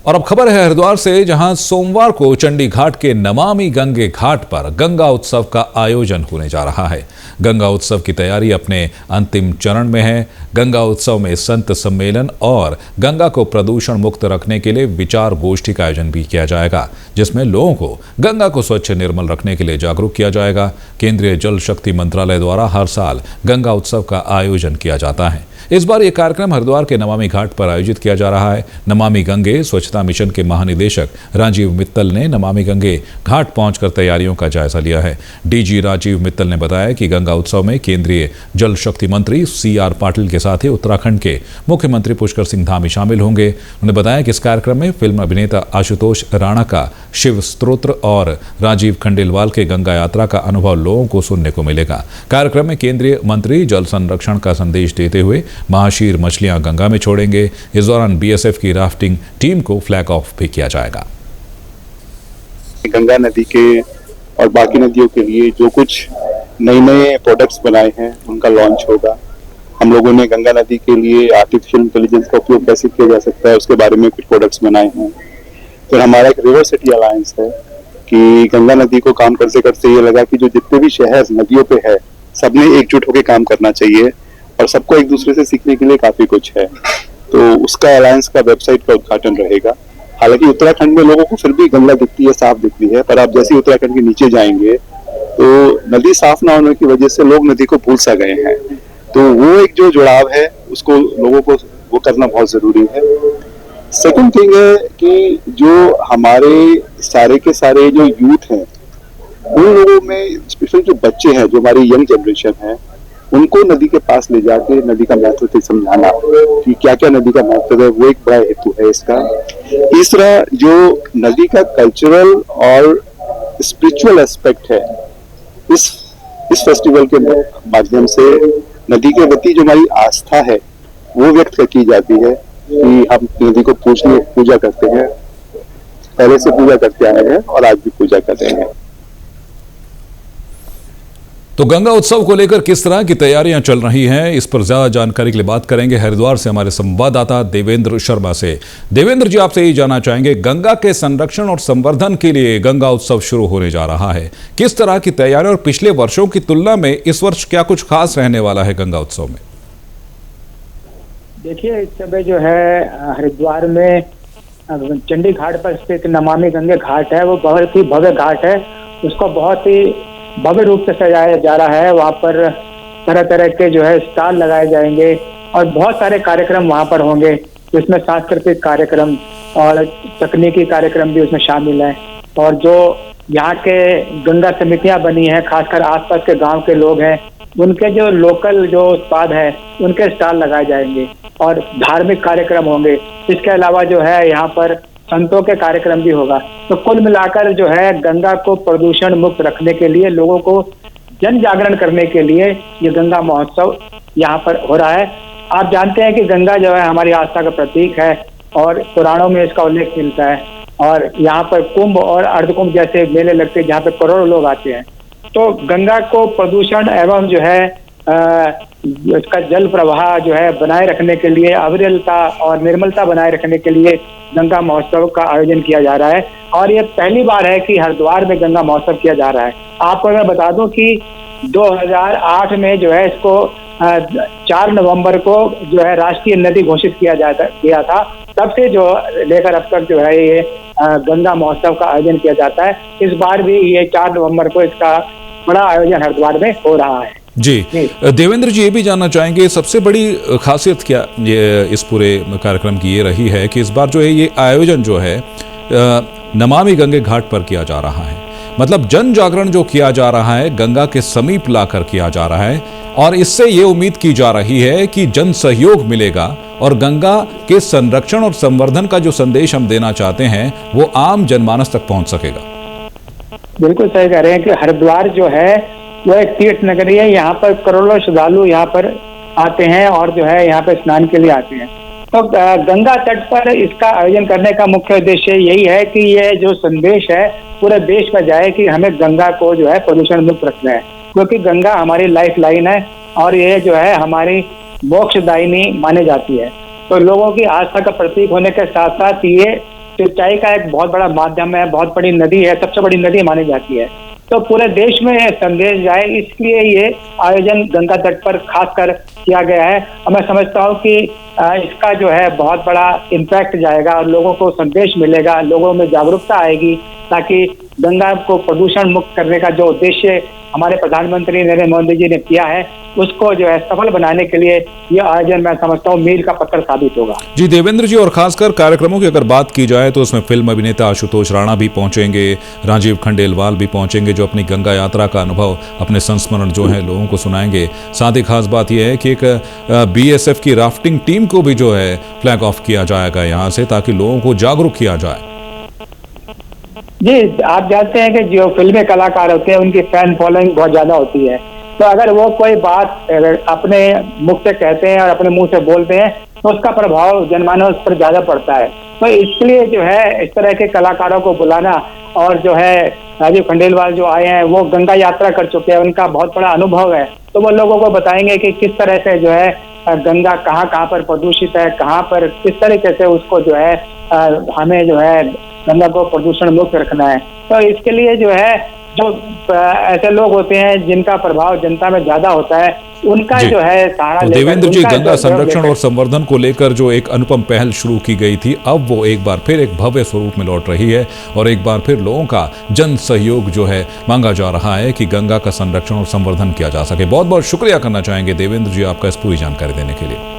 और अब खबर है हरिद्वार से, जहां सोमवार को चंडी घाट के नमामि गंगे घाट पर गंगा उत्सव का आयोजन होने जा रहा है। गंगा उत्सव की तैयारी अपने अंतिम चरण में है। गंगा उत्सव में संत सम्मेलन और गंगा को प्रदूषण मुक्त रखने के लिए विचार गोष्ठी का आयोजन भी किया जाएगा, जिसमें लोगों को गंगा को स्वच्छ निर्मल रखने के लिए जागरूक किया जाएगा। केंद्रीय जल शक्ति मंत्रालय द्वारा हर साल गंगा उत्सव का आयोजन किया जाता है। इस बार यह कार्यक्रम हरिद्वार के नमामि घाट पर आयोजित किया जा रहा है। नमामि गंगे स्वच्छता मिशन के महानिदेशक राजीव मित्तल ने नमामि गंगे घाट पहुंचकर तैयारियों का जायजा लिया है। डीजी राजीव मित्तल ने बताया कि गंगा उत्सव में केंद्रीय जल शक्ति मंत्री CR पाटिल के साथ ही उत्तराखंड के मुख्यमंत्री पुष्कर सिंह धामी शामिल होंगे। उन्होंने बताया कि इस कार्यक्रम में फिल्म अभिनेता आशुतोष राणा का शिव स्तोत्र और राजीव खंडेलवाल के गंगा यात्रा का अनुभव लोगों को सुनने को मिलेगा। कार्यक्रम में केंद्रीय मंत्री जल संरक्षण का संदेश देते हुए महाशीर मछलियां गंगा में छोड़ेंगे। इस दौरान BSF की राफ्टिंग टीम को फ्लैग ऑफ भी किया जाएगा। गंगा नदी के और बाकी नदियों के लिए जो कुछ नए प्रोडक्ट्स बनाए हैं उनका लॉन्च होगा। हम लोगों ने गंगा नदी के लिए आर्टिफिशियल इंटेलिजेंस का उपयोग कैसे किया जा सकता है उसके बारे में कुछ प्रोडक्ट्स बनाए हैं। फिर हमारा एक रिवर सिटी अलायंस है कि गंगा नदी को काम करते करते ये लगा कि जो जितने भी शहर नदियों पे है सबने एकजुट होकर काम करना चाहिए और सबको एक दूसरे से सीखने के लिए काफी कुछ है। तो उसका अलायंस का वेबसाइट का उद्घाटन रहेगा। हालांकि उत्तराखंड में लोगों को फिर भी गंगा दिखती है, साफ दिखती है, पर आप जैसे ही उत्तराखंड के नीचे जाएंगे तो नदी साफ ना होने की वजह से लोग नदी को भूल सा गए हैं। तो वो एक जो जुड़ाव है उसको लोगों को वो करना बहुत जरूरी है। सेकंड थिंग है कि जो हमारे सारे के सारे जो यूथ हैं उन लोगों में स्पेशली जो बच्चे हैं, जो हमारी यंग जनरेशन है, उनको नदी के पास ले जाके नदी का महत्व समझाना कि क्या क्या नदी का महत्व है, वो एक बड़ा हेतु है इसका। तीसरा जो नदी का कल्चरल और स्पिरिचुअल एस्पेक्ट है, इस फेस्टिवल के माध्यम से नदी के प्रति जो हमारी आस्था है वो व्यक्त की जाती है कि हम नदी को पूजा करते हैं, पहले से पूजा करते आए हैं और आज भी पूजा कर रहे हैं। तो गंगा उत्सव को लेकर किस तरह की तैयारियां चल रही हैं, इस पर ज्यादा जानकारी के लिए बात करेंगे हरिद्वार से हमारे संवाददाता देवेंद्र शर्मा से। देवेंद्र जी, आपसे यही जानना चाहेंगे, गंगा के संरक्षण और संवर्धन के लिए गंगा उत्सव शुरू होने जा रहा है, किस तरह की तैयारी और पिछले वर्षों की तुलना में इस वर्ष क्या कुछ खास रहने वाला है गंगा उत्सव में? देखिए, इस समय जो है हरिद्वार में चंडी घाट पर स्थित नमामि गंगे घाट है, वो बहुत ही भव्य घाट है। उसको बहुत ही भव्य रूप से सजाया जा रहा है। वहाँ पर तरह तरह के जो है स्टॉल लगाए जाएंगे और बहुत सारे कार्यक्रम वहाँ पर होंगे, जिसमें सांस्कृतिक कार्यक्रम और तकनीकी कार्यक्रम भी उसमें शामिल हैं। और जो यहाँ के गंगा समितियाँ बनी हैं, खासकर आसपास के गांव के लोग हैं, उनके जो लोकल जो उत्पाद है उनके स्टॉल लगाए जाएंगे और धार्मिक कार्यक्रम होंगे। इसके अलावा जो है यहाँ पर संतों के कार्यक्रम भी होगा। तो कुल मिलाकर जो है गंगा को प्रदूषण मुक्त रखने के लिए, लोगों को जन जागरण करने के लिए ये गंगा महोत्सव यहाँ पर हो रहा है। आप जानते हैं कि गंगा जो है हमारी आस्था का प्रतीक है और पुराणों में इसका उल्लेख मिलता है। और यहाँ पर कुंभ और अर्धकुंभ जैसे मेले लगते हैं जहाँ पे करोड़ों लोग आते हैं। तो गंगा को प्रदूषण एवं जो है इसका जल प्रवाह जो है बनाए रखने के लिए, अविरलता और निर्मलता बनाए रखने के लिए गंगा महोत्सव का आयोजन किया जा रहा है। और ये पहली बार है कि हरिद्वार में गंगा महोत्सव किया जा रहा है। आपको मैं बता दूं कि 2008 में जो है इसको 4 नवंबर को जो है राष्ट्रीय नदी घोषित किया था। तब से जो लेकर अब तक जो है ये गंगा महोत्सव का आयोजन किया जाता है। इस बार भी ये 4 नवंबर को इसका बड़ा आयोजन हरिद्वार में हो रहा है। जी देवेंद्र जी, ये भी जानना चाहेंगे, सबसे बड़ी खासियत क्या ये इस पूरे कार्यक्रम की ये रही है कि इस बार जो है ये आयोजन जो है नमामि गंगे घाट पर किया जा रहा है, मतलब जन जागरण जो किया जा रहा है गंगा के समीप लाकर किया जा रहा है, और इससे ये उम्मीद की जा रही है कि जन सहयोग मिलेगा और गंगा के संरक्षण और संवर्धन का जो संदेश हम देना चाहते हैं वो आम जनमानस तक पहुंच सकेगा। बिल्कुल सही कह रहे हैं कि हरिद्वार जो है वो एक तीर्थ नगरी है। यहाँ पर करोड़ों श्रद्धालु यहाँ पर आते हैं और जो है यहाँ पे स्नान के लिए आते हैं। तो गंगा तट पर इसका आयोजन करने का मुख्य उद्देश्य यही है कि ये जो संदेश है पूरे देश में जाए कि हमें गंगा को जो है प्रदूषण मुक्त रखना है, क्योंकि गंगा हमारी लाइफ लाइन है और ये जो है हमारी मोक्षदायिनी मानी जाती है। तो लोगों की आस्था का प्रतीक होने के साथ साथ ये सिंचाई का एक बहुत बड़ा माध्यम है, बहुत बड़ी नदी है, सबसे बड़ी नदी मानी जाती है। तो पूरे देश में संदेश जाए, इसलिए ये आयोजन गंगा तट पर खासकर किया गया है। और मैं समझता हूँ कि इसका जो है बहुत बड़ा इम्पैक्ट जाएगा और लोगों को संदेश मिलेगा, लोगों में जागरूकता आएगी, ताकि गंगा को प्रदूषण मुक्त करने का जो उद्देश्य हमारे प्रधानमंत्री नरेंद्र मोदी जी ने किया है, उसको जो है सफल बनाने के लिए ये आयोजन मैं समझता हूँ मील का पत्थर साबित होगा। जी देवेंद्र जी, और खासकर कार्यक्रमों की अगर बात की जाए तो उसमें फिल्म अभिनेता आशुतोष राणा भी पहुंचेंगे, राजीव खंडेलवाल भी पहुंचेंगे, जो अपनी गंगा यात्रा का अनुभव, अपने संस्मरण जो है लोगों को सुनाएंगे। साथ ही खास बात यह है कि एक BSF की राफ्टिंग टीम को भी जो है फ्लैग ऑफ किया जाएगा यहाँ से, ताकि लोगों को जागरूक किया जाए। जी, आप जानते हैं कि जो फिल्मी कलाकार होते हैं उनकी फैन फॉलोइंग बहुत ज्यादा होती है, तो अगर वो कोई बात अपने मुख से कहते हैं और अपने मुंह से बोलते हैं तो उसका प्रभाव जनमानस पर ज्यादा पड़ता है। तो इसके लिए जो है इस तरह के कलाकारों को बुलाना, और जो है राजीव खंडेलवाल जो आए हैं वो गंगा यात्रा कर चुके हैं, उनका बहुत बड़ा अनुभव है, तो वो लोगों को बताएंगे कि किस तरह से जो है गंगा कहाँ पर प्रदूषित है, कहाँ पर किस तरीके से उसको जो है हमें जो है गंगा को प्रदूषण मुक्त रखना है। तो इसके लिए जो है जो ऐसे लोग होते हैं जिनका प्रभाव जनता में ज्यादा होता है, उनका जो है सहारा तो लेकर, देवेंद्र जी, उनका गंगा जो संरक्षण और संवर्धन को लेकर जो एक अनुपम पहल शुरू की गई थी, अब वो एक बार फिर एक भव्य स्वरूप में लौट रही है और एक बार फिर लोगों का जन सहयोग जो है मांगा जा रहा है कि गंगा का संरक्षण और संवर्धन किया जा सके। बहुत बहुत शुक्रिया करना चाहेंगे देवेंद्र जी आपका इस पूरी जानकारी देने के लिए।